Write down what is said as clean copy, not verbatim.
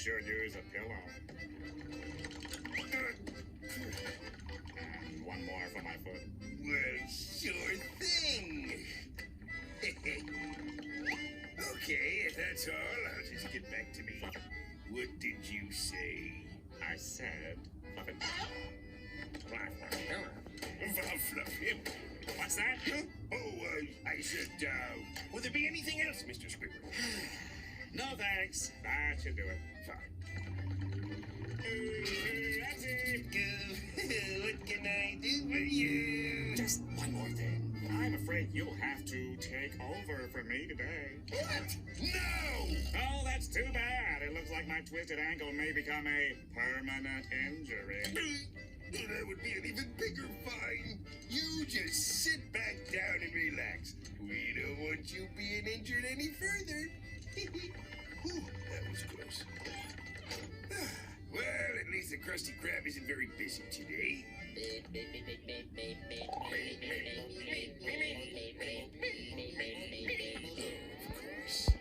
should use a pillow. And one more for my foot. Well, sure thing. Okay, if that's all, I'll just get back to me. What did you say? I said, fluff it. Fluff him. What's that? Huh? Oh, I said, will there be anything else, Mr. Squid? No thanks. That should do it. Fine. That's it. What can I do for you? Just one more thing. I'm afraid you'll have to take over for me today. What? No! Oh, that's too bad. It looks like my twisted ankle may become a permanent injury. That would be an even bigger fine. You just sit back down and relax. We don't want you being injured any further. Whew, that was close. Well, at least the Krusty Krab isn't very busy today.